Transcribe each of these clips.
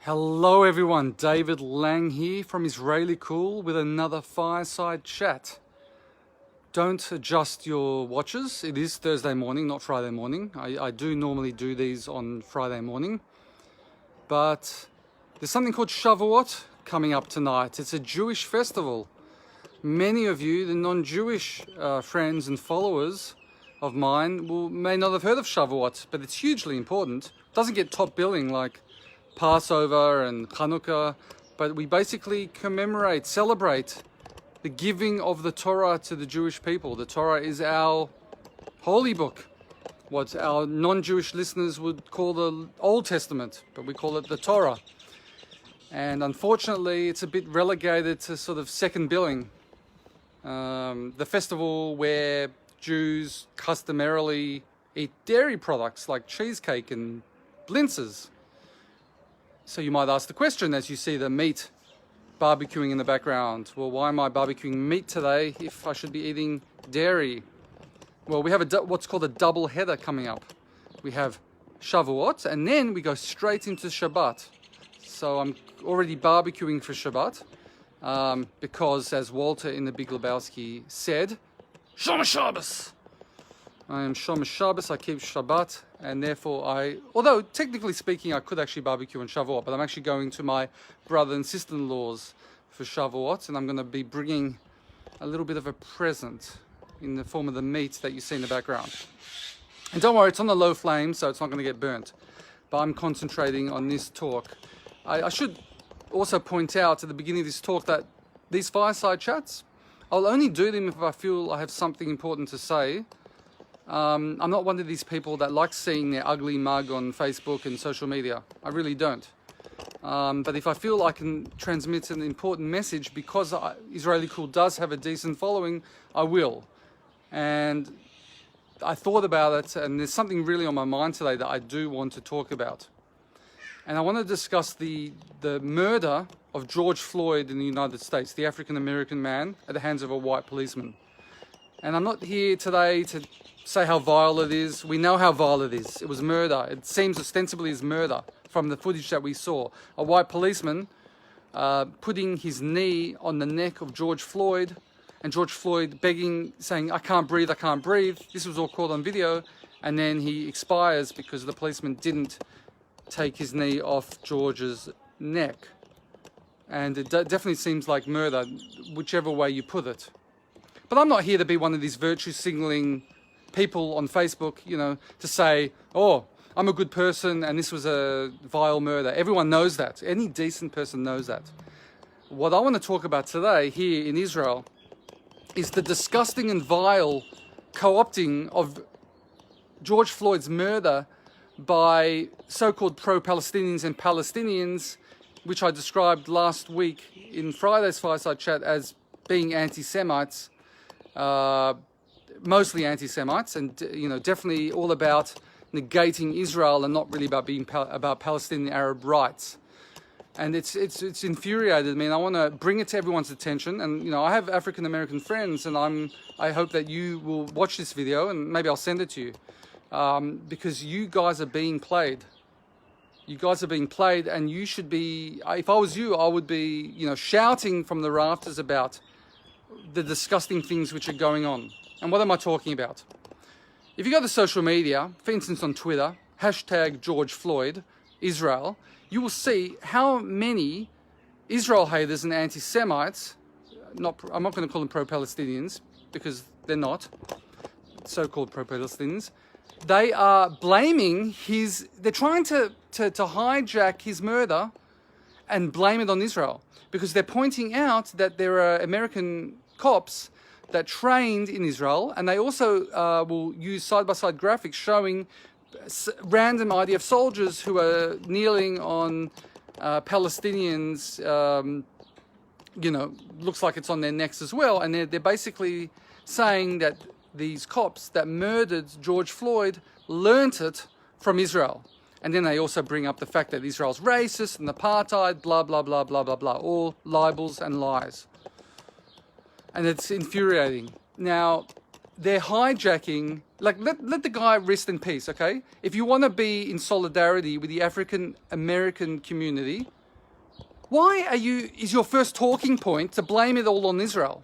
Hello everyone, David Lang here from Israeli Cool with another fireside chat. Don't adjust your watches. It is Thursday morning, not Friday morning. I do normally do these on Friday morning. But there's something called Shavuot coming up tonight. It's a Jewish festival. Many of you, the non-Jewish friends and followers of mine, may not have heard of Shavuot, but it's hugely important. It doesn't get top billing like Passover and Hanukkah, but we basically commemorate, celebrate the giving of the Torah to the Jewish people. The Torah is our holy book, what our non-Jewish listeners would call the Old Testament, but we call it the Torah. And unfortunately, it's a bit relegated to sort of second billing. The festival where Jews customarily eat dairy products like cheesecake and blintzes. So you might ask the question as you see the meat barbecuing in the background. Well, why am I barbecuing meat today if I should be eating dairy? Well, we have what's called a double header coming up. We have Shavuot and then we go straight into Shabbat. So I'm already barbecuing for Shabbat because, as Walter in The Big Lebowski said, Shoma Shabbos. I am Shoma Shabbos, I keep Shabbat, and therefore although technically speaking I could actually barbecue on Shavuot, but I'm actually going to my brother and sister-in-laws for Shavuot, and I'm going to be bringing a little bit of a present in the form of the meat that you see in the background. And don't worry, it's on the low flame, so it's not going to get burnt, but I'm concentrating on this talk. I should also point out at the beginning of this talk that these fireside chats, I'll only do them if I feel I have something important to say. I'm not one of these people that likes seeing their ugly mug on Facebook and social media. I really don't. But if I feel I can transmit an important message because Israeli Cool does have a decent following, I will. And I thought about it, and there's something really on my mind today that I do want to talk about. And I want to discuss the murder of George Floyd in the United States, the African-American man at the hands of a white policeman. And I'm not here today to say how vile it is. We know how vile it is. It was murder. It seems ostensibly as murder from the footage that we saw. A white policeman putting his knee on the neck of George Floyd, and George Floyd begging, saying, I can't breathe, I can't breathe. This was all caught on video. And then he expires because the policeman didn't take his knee off George's neck. And it definitely seems like murder, whichever way you put it. But I'm not here to be one of these virtue signaling people on Facebook, to say, oh, I'm a good person and this was a vile murder. Everyone knows that. Any decent person knows that. What I want to talk about today here in Israel is the disgusting and vile co-opting of George Floyd's murder by so-called pro-Palestinians and Palestinians, which I described last week in Friday's Fireside Chat as being anti-Semites. Mostly anti-Semites, and definitely all about negating Israel and not really about being about Palestinian Arab rights. And it's infuriated me, and I want to bring it to everyone's attention. And I have African American friends, and I hope that you will watch this video, and maybe I'll send it to you, because you guys are being played. You guys are being played, and you should be. If I was you, I would be shouting from the rafters about the disgusting things which are going on. And what am I talking about? If you go to social media, for instance on Twitter, hashtag George Floyd, Israel, you will see how many Israel haters and anti-Semites, I'm not going to call them pro-Palestinians because they're not, so-called pro-Palestinians, they are blaming they're trying to hijack his murder and blame it on Israel because they're pointing out that there are American cops that trained in Israel, and they also will use side-by-side graphics showing random IDF soldiers who are kneeling on Palestinians, looks like it's on their necks as well, and they're basically saying that these cops that murdered George Floyd learnt it from Israel. And then they also bring up the fact that Israel's racist and apartheid, blah, blah, blah, blah, blah, blah, all libels and lies. And it's infuriating. Now, they're hijacking, like let the guy rest in peace, okay? If you want to be in solidarity with the African American community, why is your first talking point to blame it all on Israel?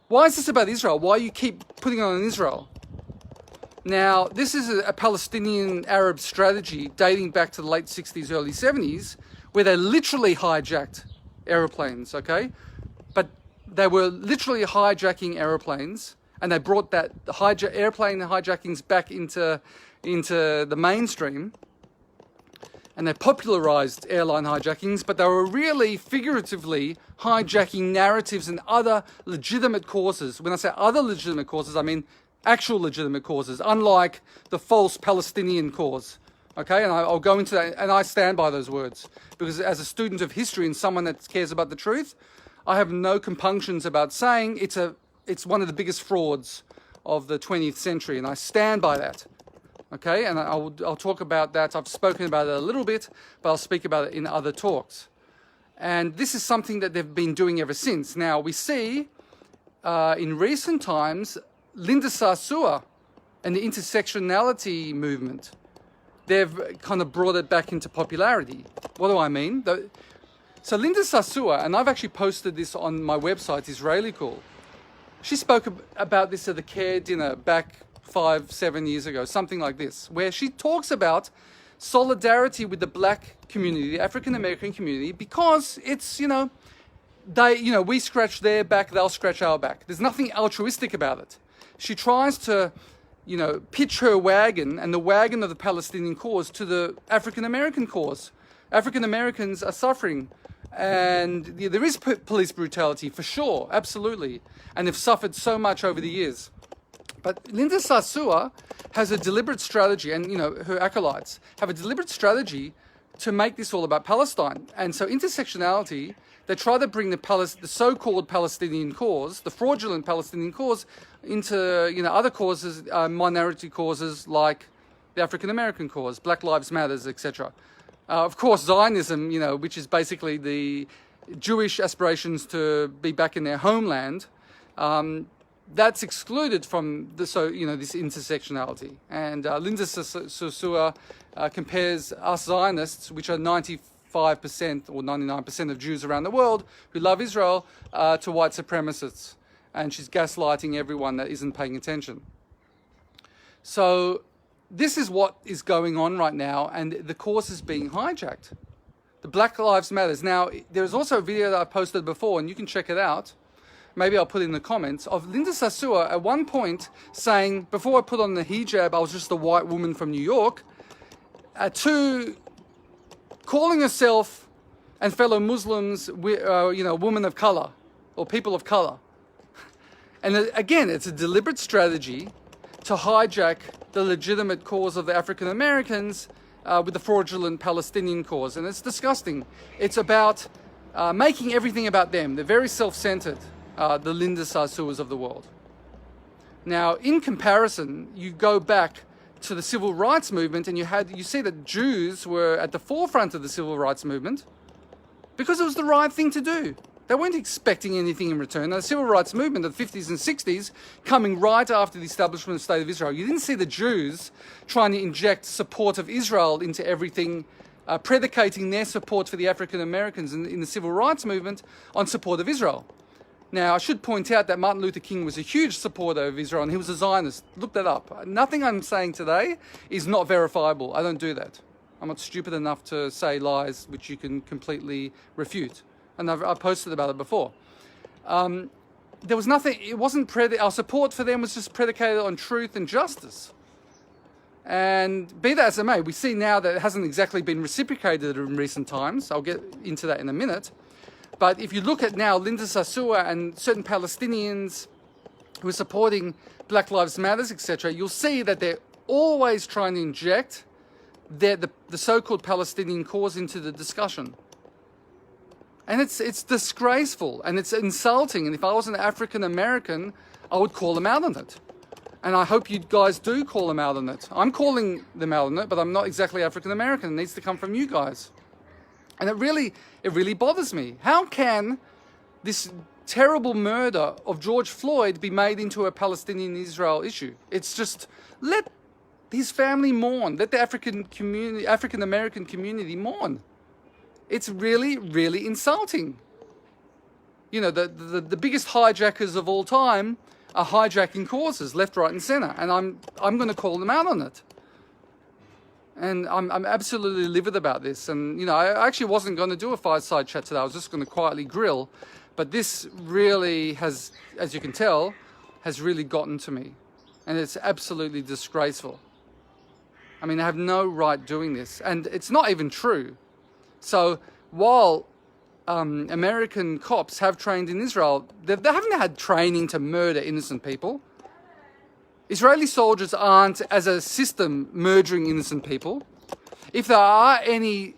Why is this about Israel? Why you keep putting it on Israel? Now, this is a Palestinian Arab strategy dating back to the late 60s, early 70s, where they literally hijacked aeroplanes, okay? But they were literally hijacking aeroplanes, and they brought that airplane hijackings back into the mainstream, and they popularized airline hijackings, but they were really figuratively hijacking narratives and other legitimate causes. When I say other legitimate causes, I mean actual legitimate causes, unlike the false Palestinian cause. Okay, and I'll go into that, and I stand by those words, because as a student of history and someone that cares about the truth, I have no compunctions about saying it's one of the biggest frauds of the 20th century, and I stand by that. Okay, and I'll talk about that. I've spoken about it a little bit, but I'll speak about it in other talks. And this is something that they've been doing ever since. Now, we see in recent times, Linda Sarsour and the intersectionality movement, they've kind of brought it back into popularity. What do I mean? So Linda Sarsour, and I've actually posted this on my website, Israeli Cool. She spoke about this at the CARE dinner back 5-7 years ago, something like this, where she talks about solidarity with the black community, the African American community, because it's, we scratch their back, they'll scratch our back. There's nothing altruistic about it. She tries to, pitch her wagon and the wagon of the Palestinian cause to the African American cause. African Americans are suffering, and there is police brutality for sure, absolutely, and they've suffered so much over the years. But Linda Sarsour has a deliberate strategy, and her acolytes have a deliberate strategy to make this all about Palestine. And so intersectionality, they try to bring the so-called Palestinian cause, the fraudulent Palestinian cause, into other causes, minority causes like the African American cause, Black Lives Matters, etc. Of course, Zionism, which is basically the Jewish aspirations to be back in their homeland. That's excluded from this intersectionality. And Linda Sarsour compares us Zionists, which are 95% or 99% of Jews around the world who love Israel, to white supremacists. And she's gaslighting everyone that isn't paying attention. So this is what is going on right now, and the cause is being hijacked. The Black Lives Matters. Now, there's also a video that I posted before, and you can check it out. Maybe I'll put it in the comments, of Linda Sarsour at one point saying, before I put on the hijab, I was just a white woman from New York, to calling herself and fellow Muslims, women of color or people of color. And again, it's a deliberate strategy to hijack the legitimate cause of the African Americans with the fraudulent Palestinian cause. And it's disgusting. It's about making everything about them. They're very self-centered. The Linda Sarsours of the world. Now, in comparison, you go back to the civil rights movement, and you see that Jews were at the forefront of the civil rights movement because it was the right thing to do. They weren't expecting anything in return. The civil rights movement of the 50s and 60s coming right after the establishment of the State of Israel. You didn't see the Jews trying to inject support of Israel into everything, predicating their support for the African Americans in the civil rights movement on support of Israel. Now, I should point out that Martin Luther King was a huge supporter of Israel, and he was a Zionist. Look that up. Nothing I'm saying today is not verifiable. I don't do that. I'm not stupid enough to say lies which you can completely refute. And I've posted about it before. There was nothing, it wasn't, our support for them was just predicated on truth and justice. And be that as it may, we see now that it hasn't exactly been reciprocated in recent times. I'll get into that in a minute. But if you look at now Linda Sarsour and certain Palestinians who are supporting Black Lives Matters, etc., you'll see that they're always trying to inject the so-called Palestinian cause into the discussion. And it's disgraceful and it's insulting. And if I was an African American, I would call them out on it. And I hope you guys do call them out on it. I'm calling them out on it, but I'm not exactly African American. It needs to come from you guys. And it really bothers me. How can this terrible murder of George Floyd be made into a Palestinian-Israel issue. It's just, let his family mourn. Let the African-American community mourn. It's really, really insulting. You know, the biggest hijackers of all time are hijacking causes, left, right, and center. And I'm going to call them out on it. And I'm absolutely livid about this. And, you know, I actually wasn't going to do a fireside chat today. I was just going to quietly grill. But this really has, as you can tell, has really gotten to me. And it's absolutely disgraceful. I mean, I have no right doing this. And it's not even true. So while American cops have trained in Israel, they haven't had training to murder innocent people. Israeli soldiers aren't, as a system, murdering innocent people. If there are any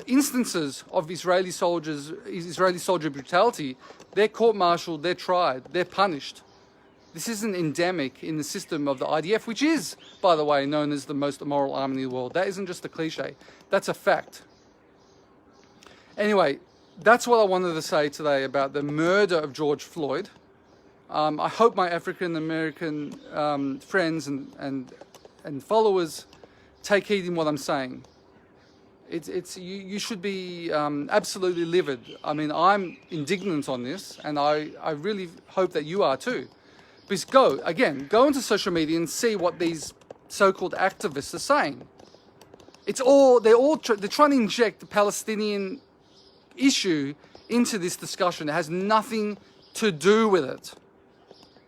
instances of Israeli soldier brutality, they're court-martialed, they're tried, they're punished. This isn't endemic in the system of the IDF, which is, by the way, known as the most immoral army in the world. That isn't just a cliche. That's a fact. Anyway, that's what I wanted to say today about the murder of George Floyd. I hope my African-American friends and followers take heed in what I'm saying. You should be absolutely livid. I mean, I'm indignant on this, and I really hope that you are too. Because go into social media and see what these so-called activists are saying. They're trying to inject the Palestinian issue into this discussion. It has nothing to do with it.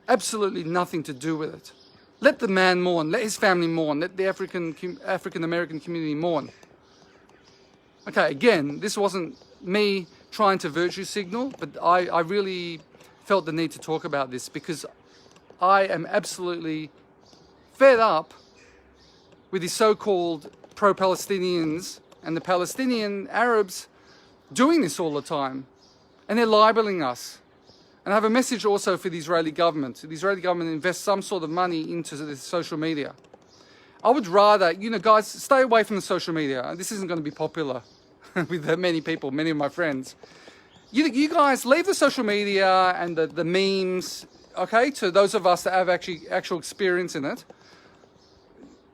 Absolutely nothing to do with it. Let the man mourn. Let his family mourn. Let the African-American community mourn. Okay, again, this wasn't me trying to virtue signal, but I really felt the need to talk about this because I am absolutely fed up with the so-called pro-Palestinians and the Palestinian Arabs doing this all the time. And they're libeling us. And I have a message also for the Israeli government. The Israeli government invests some sort of money into this social media. I would rather, you know, guys, stay away from the social media. This isn't going to be popular with many people, many of my friends. You guys, leave the social media and the memes, okay, to those of us that have actual experience in it.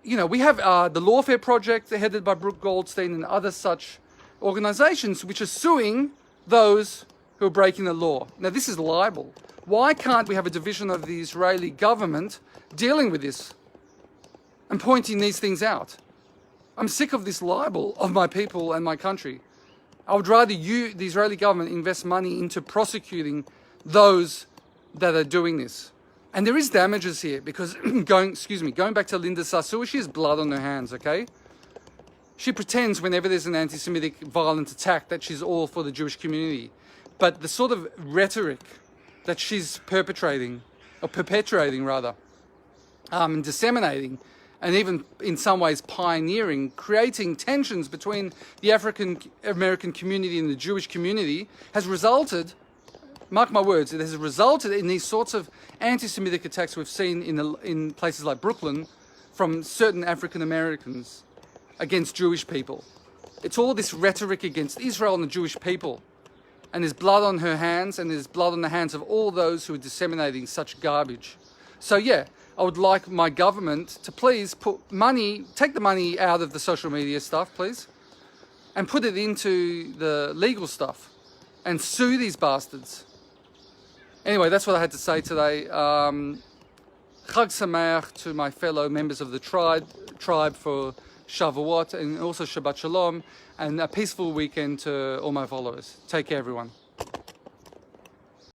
You know, we have the Lawfare Project headed by Brooke Goldstein and other such organizations which are suing those who are breaking the law. Now, this is libel. Why can't we have a division of the Israeli government dealing with this and pointing these things out? I'm sick of this libel of my people and my country. I would rather the Israeli government, invest money into prosecuting those that are doing this. And there is damages here because, going back to Linda Sarsour, she has blood on her hands, okay? She pretends whenever there's an anti-Semitic violent attack that she's all for the Jewish community. But the sort of rhetoric that she's perpetrating, and disseminating, and even in some ways pioneering, creating tensions between the African-American community and the Jewish community, has resulted, mark my words, it has resulted in these sorts of anti-Semitic attacks we've seen in places like Brooklyn from certain African-Americans against Jewish people. It's all this rhetoric against Israel and the Jewish people. And there's blood on her hands, and there's blood on the hands of all those who are disseminating such garbage. So yeah, I would like my government to please take the money out of the social media stuff, please, and put it into the legal stuff and sue these bastards. Anyway, that's what I had to say today. Chag Sameach to my fellow members of the tribe for Shavuot, and also Shabbat Shalom, and a peaceful weekend to all my followers. Take care, everyone.